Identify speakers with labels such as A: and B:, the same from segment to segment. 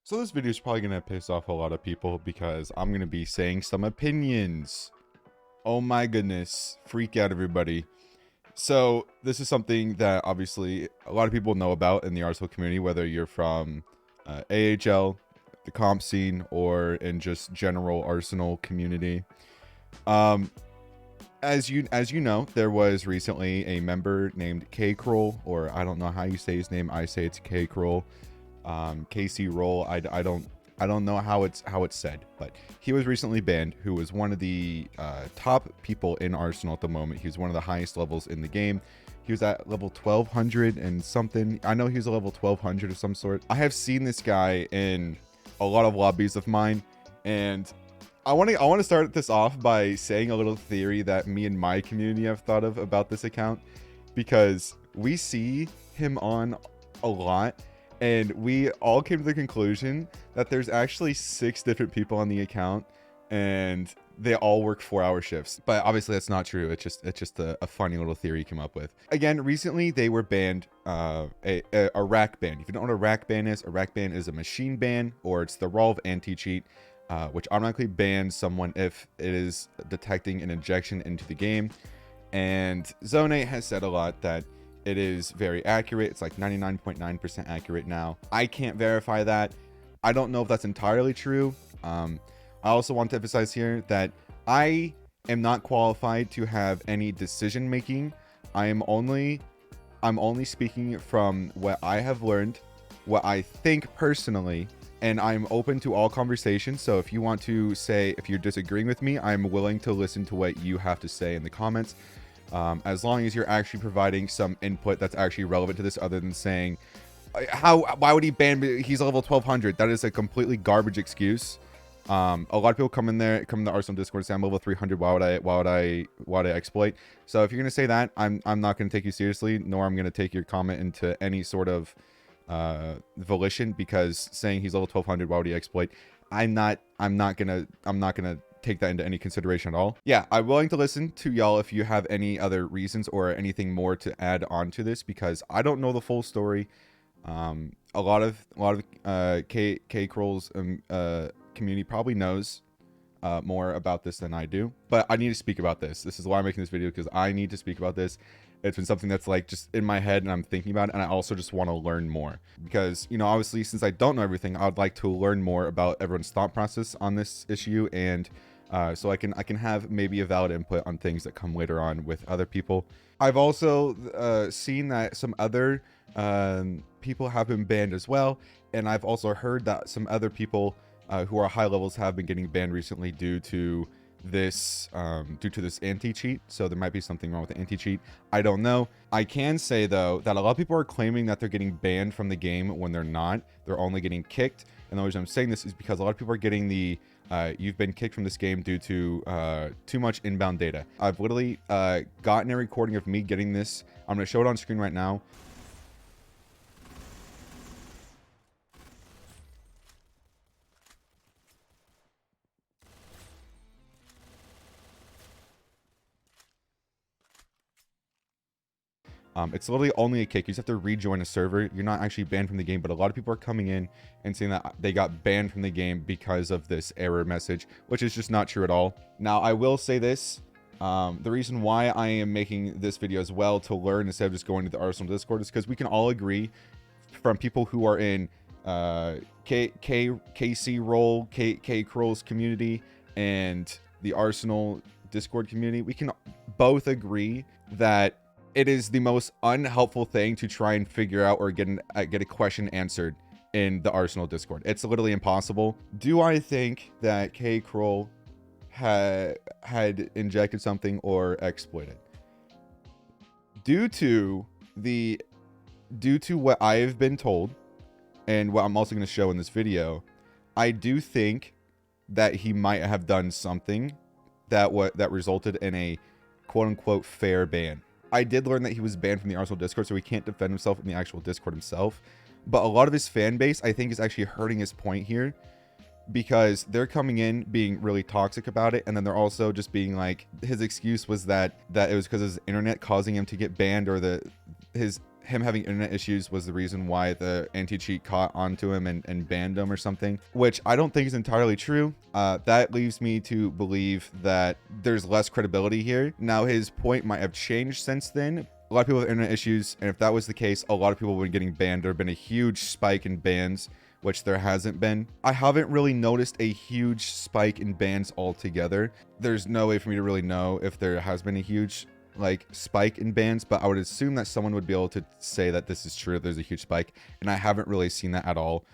A: So this video is probably going to piss off a lot of people because I'm going to be saying some opinions. Oh my goodness. Freak out, everybody. So this is something that obviously a lot of people know about in the Arsenal community, whether you're from AHL, the comp scene, or in just general Arsenal community. As you know, there was recently a member named K Kroll, or I don't know how you say his name. I say it's K Kroll. KC Roll. I don't know how it's said, but he was recently banned. Who was one of the top people in Arsenal at the moment. He was one of the highest levels in the game. He was at level 1200 and something. I know he was a level 1200 of some sort. I have seen this guy in a lot of lobbies of mine, and I want to start this off by saying a little theory that me and my community have thought of about this account, because we see him on a lot. And we all came to the conclusion that there's actually 6 different people on the account, and they all work 4-hour shifts. But obviously that's not true. It's just a funny little theory you come up with. Again, recently they were banned, a rack ban. If you don't know what a rack ban is a machine ban, or it's the Rolv anti-cheat, which automatically bans someone if it is detecting an injection into the game. And Zone8 has said a lot that it is very accurate. It's like 99.9% accurate now. I can't verify that. I don't know if that's entirely true. I also want to emphasize here that I am not qualified to have any decision making. I'm only speaking from what I have learned, what I think personally, and I'm open to all conversations. So if you want to say, if you're disagreeing with me, I'm willing to listen to what you have to say in the comments. As long as you're actually providing some input that's actually relevant to this, other than saying, why would he ban me? He's a level 1200. That is a completely garbage excuse. A lot of people come in the Arsenal Discord and say I'm level 300. Why would I exploit? So if you're gonna say that, I'm not gonna take you seriously, nor I'm gonna take your comment into any sort of volition, because saying he's level 1200, why would he exploit? I'm not gonna take that into any consideration at all. Yeah, I'm willing to listen to y'all if you have any other reasons or anything more to add on to this, because I don't know the full story. A lot of K Kroll's community probably knows more about this than I do, but I need to speak about this. This is why I'm making this video, because I need to speak about this. It's been something that's like just in my head and I'm thinking about it, and I also just want to learn more, because, you know, obviously since I don't know everything, I'd like to learn more about everyone's thought process on this issue, and so I can have maybe a valid input on things that come later on with other people. I've also seen that some other people have been banned as well, and I've also heard that some other people who are high levels have been getting banned recently due to this anti-cheat. So there might be something wrong with the anti-cheat. I don't know. I can say though that a lot of people are claiming that they're getting banned from the game when they're not. They're only getting kicked. And the reason I'm saying this is because a lot of people are getting the you've been kicked from this game due to too much inbound data. I've literally gotten a recording of me getting this. I'm going to show it on screen right now. It's literally only a kick. You just have to rejoin a server. You're not actually banned from the game, but a lot of people are coming in and saying that they got banned from the game because of this error message, which is just not true at all. Now, I will say this. The reason why I am making this video as well, to learn instead of just going to the Arsenal Discord, is because we can all agree, from people who are in KC Roll, K Kroll's community, and the Arsenal Discord community, we can both agree that it is the most unhelpful thing to try and figure out or get a question answered in the Arsenal Discord. It's literally impossible. Do I think that K Kroll had injected something or exploited? Due to what I have been told, and what I'm also going to show in this video, I do think that he might have done something that resulted in a quote-unquote fair ban. I did learn that he was banned from the Arsenal Discord, so he can't defend himself in the actual Discord himself. But a lot of his fan base, I think, is actually hurting his point here, because they're coming in being really toxic about it, and then they're also just being like, his excuse was that it was because of his internet causing him to get banned, or his him having internet issues was the reason why the anti-cheat caught onto him and banned him or something, which I don't think is entirely true. That leaves me to believe that there's less credibility here. Now, his point might have changed since then. A lot of people have internet issues, and if that was the case, a lot of people would be getting banned. There have been a huge spike in bans, which there hasn't been. I haven't really noticed a huge spike in bans altogether. There's no way for me to really know if there has been a huge like spike in bans, but I would assume that someone would be able to say that this is true, there's a huge spike, and I haven't really seen that at all,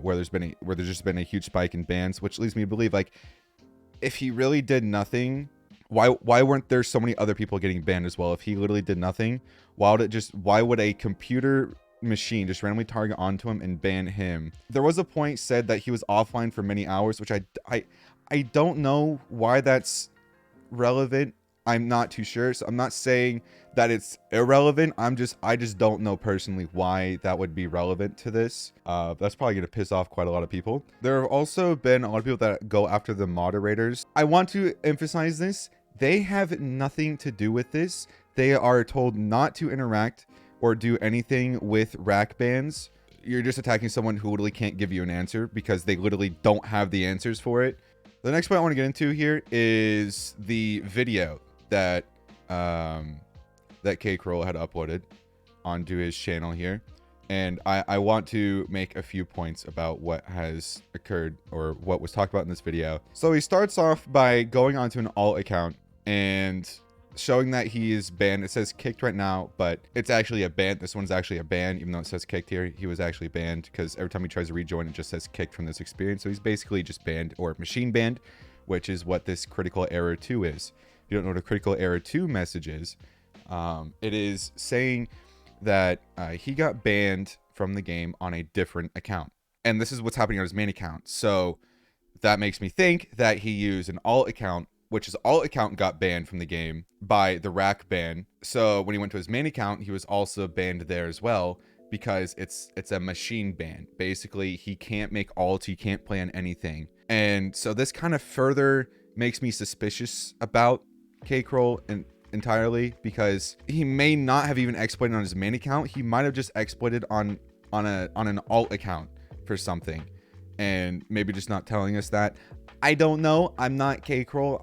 A: where there's just been a huge spike in bans, which leads me to believe, like, if he really did nothing, why weren't there so many other people getting banned as well? If he literally did nothing, why would a computer machine just randomly target onto him and ban him? There was a point said that he was offline for many hours, which I don't know why that's relevant. I'm not too sure, so I'm not saying that it's irrelevant. I just don't know personally why that would be relevant to this. That's probably gonna piss off quite a lot of people. There have also been a lot of people that go after the moderators. I want to emphasize this. They have nothing to do with this. They are told not to interact or do anything with rack bans. You're just attacking someone who literally can't give you an answer because they literally don't have the answers for it. The next point I want to get into here is the video that that K-Kroll had uploaded onto his channel here, and I want to make a few points about what has occurred or what was talked about in this video. So he starts off by going onto an alt account and showing that he is banned. It says kicked right now, but it's actually a ban. This one's actually a ban, even though it says kicked here. He was actually banned because every time he tries to rejoin, it just says kicked from this experience. So he's basically just banned or machine banned, which is what this critical error 2 is. If you don't know what a critical error 2 message is, it is saying that he got banned from the game on a different account. And this is what's happening on his main account. So that makes me think that he used an alt account, which his alt account got banned from the game by the rack ban. So when he went to his main account, he was also banned there as well, because it's a machine ban. Basically, he can't make alt, he can't play on anything. And so this kind of further makes me suspicious about K-Kroll entirely, because he may not have even exploited on his main account. He might have just exploited on an alt account for something, and maybe just not telling us that. I don't know. I'm not K-Kroll.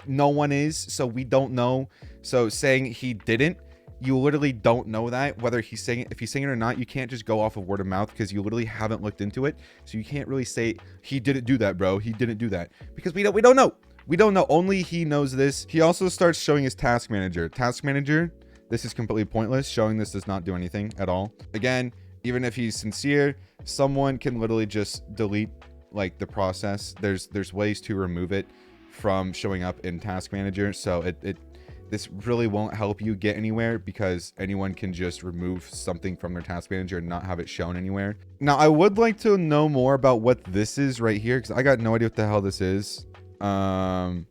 A: No one is, so we don't know. So saying he didn't, you literally don't know that, whether he's saying it, if he's saying it or not. You can't just go off of word of mouth because you literally haven't looked into it. So you can't really say he didn't do that, bro. He didn't do that, because we don't know. We don't know. Only he knows this. He also starts showing his task manager. Task manager, this is completely pointless. Showing this does not do anything at all. Again, even if he's sincere, someone can literally just delete like the process. There's ways to remove it from showing up in task manager. So this really won't help you get anywhere, because anyone can just remove something from their task manager and not have it shown anywhere. Now, I would like to know more about what this is right here, because I got no idea what the hell this is. I'm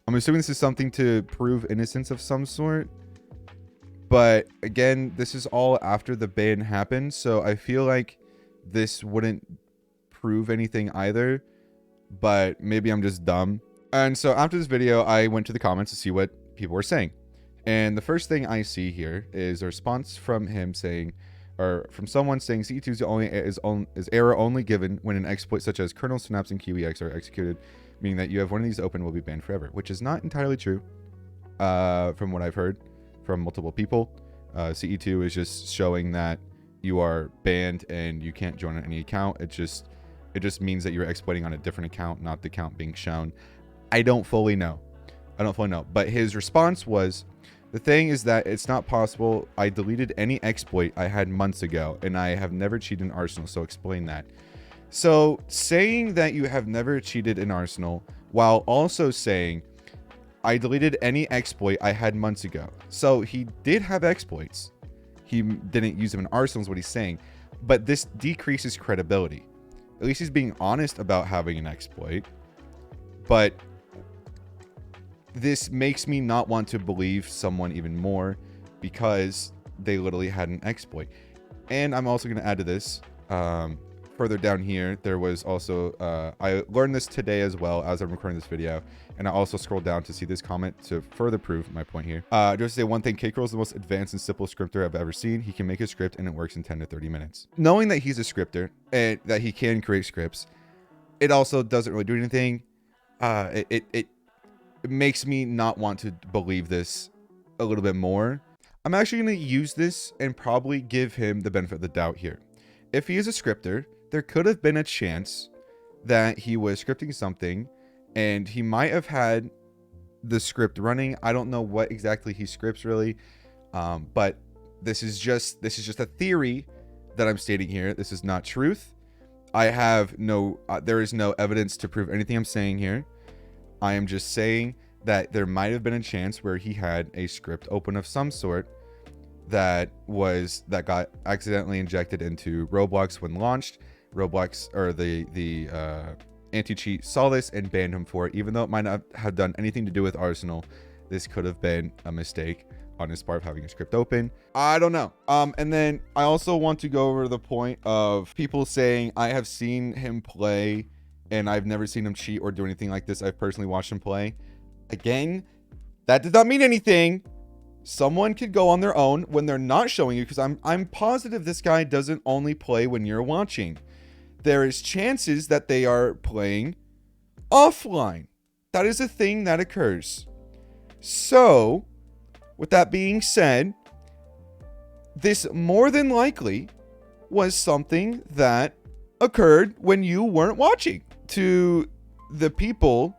A: assuming this is something to prove innocence of some sort, but again, this is all after the ban happened, so I feel like this wouldn't prove anything either, but maybe I'm just dumb. And so after this video, I went to the comments to see what people were saying, and the first thing I see here is a response from him saying, or from someone saying, CE2 is error only given when an exploit such as kernel snaps and QEX are executed, meaning that you have one of these open will be banned forever, which is not entirely true, from what I've heard from multiple people. CE2 is just showing that you are banned and you can't join on any account. It just means that you're exploiting on a different account, not the account being shown. I don't fully know. But his response was, the thing is that it's not possible. I deleted any exploit I had months ago, and I have never cheated in Arsenal, so explain that. So saying that you have never cheated in Arsenal, while also saying, I deleted any exploit I had months ago. So he did have exploits. He didn't use them in Arsenal is what he's saying. But this decreases credibility. At least he's being honest about having an exploit. But this makes me not want to believe someone even more, because they literally had an exploit. And I'm also going to add to this, further down here, there was also, I learned this today as well as I'm recording this video, and I also scrolled down to see this comment to further prove my point here. Just to say one thing, K-Kroll is the most advanced and simple scripter I've ever seen. He can make a script and it works in 10 to 30 minutes. Knowing that he's a scripter and that he can create scripts, it also doesn't really do anything. It makes me not want to believe this a little bit more. I'm actually going to use this and probably give him the benefit of the doubt here. If he is a scripter, there could have been a chance that he was scripting something and he might have had the script running. I don't know what exactly he scripts really, but this is just a theory that I'm stating here. This is not truth. I have no, there is no evidence to prove anything I'm saying here. I am just saying that there might have been a chance where he had a script open of some sort that got accidentally injected into Roblox when launched. Roblox, or the anti-cheat, saw this and banned him for it, even though it might not have done anything to do with Arsenal. This could have been a mistake on his part of having a script open. I don't know. And then I also want to go over the point of people saying I have seen him play and I've never seen him cheat or do anything like this. I've personally watched him play. Again, that does not mean anything. Someone could go on their own when they're not showing you, because I'm positive this guy doesn't only play when you're watching. There is chances that they are playing offline. That is a thing that occurs. So, with that being said, this more than likely was something that occurred when you weren't watching. To the people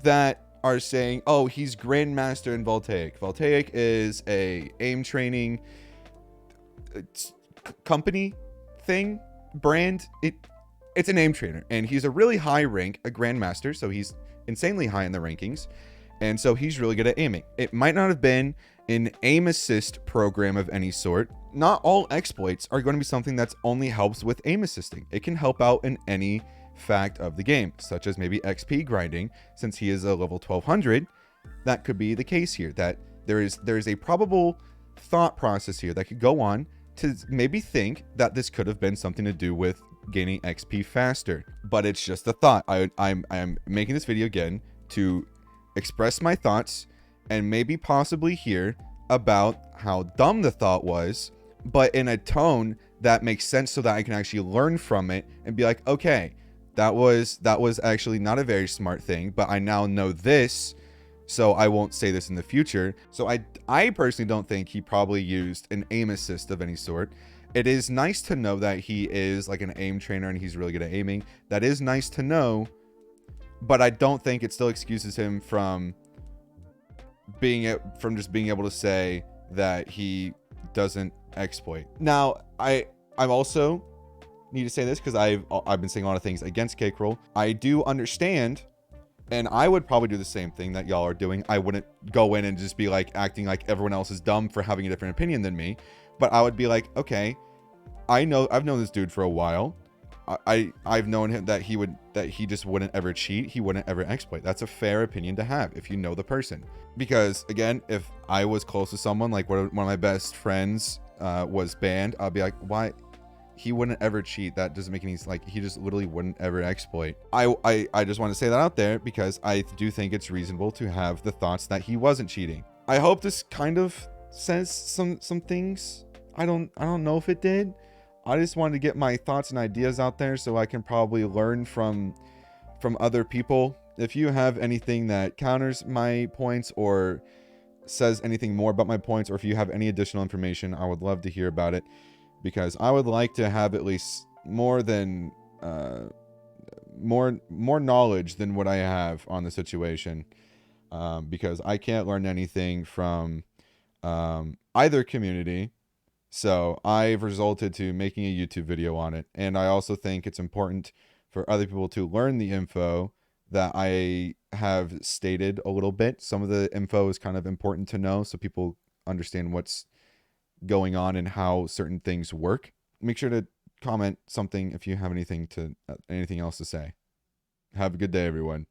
A: that are saying, oh, he's Grandmaster in Voltaic. Voltaic is a aim training company thing, brand. It's an aim trainer, and he's a really high rank, a Grandmaster, so he's insanely high in the rankings, and so he's really good at aiming. It might not have been an aim assist program of any sort. Not all exploits are going to be something that's only helps with aim assisting. It can help out in any fact of the game, such as maybe XP grinding. Since he is a level 1200, that could be the case here, that there is a probable thought process here that could go on to maybe think that this could have been something to do with gaining XP faster. But it's just a thought. I'm making this video again to express my thoughts and maybe possibly hear about how dumb the thought was, but in a tone that makes sense so that I can actually learn from it and be like, okay, that was actually not a very smart thing, but I now know this, so I won't say this in the future. So I personally don't think he probably used an aim assist of any sort. It is nice to know that he is like an aim trainer and he's really good at aiming. That is nice to know, but I don't think it still excuses him from just being able to say that he doesn't exploit. Now, I'm also need to say this because I've been saying a lot of things against K-Kroll. I do understand, and I would probably do the same thing that y'all are doing. I wouldn't go in and just be like acting like everyone else is dumb for having a different opinion than me, but I would be like, okay, I've known this dude for a while. I've known him that he just wouldn't ever cheat. He wouldn't ever exploit. That's a fair opinion to have if you know the person. Because again, if I was close to someone, like one of my best friends was banned, I'll be like, why? He wouldn't ever cheat. That doesn't make any, like, he just literally wouldn't ever exploit. I just want to say that out there because I do think it's reasonable to have the thoughts that he wasn't cheating. I hope this kind of says some things. I don't know if it did. I just wanted to get my thoughts and ideas out there so I can probably learn from other people. If you have anything that counters my points or says anything more about my points, or if you have any additional information, I would love to hear about it, because I would like to have at least more knowledge than what I have on the situation, because I can't learn anything from either community. So I've resulted to making a YouTube video on it. And I also think it's important for other people to learn the info that I have stated a little bit. Some of the info is kind of important to know so people understand what's going on and how certain things work. Make sure to comment something if you have anything else to say. Have a good day, everyone.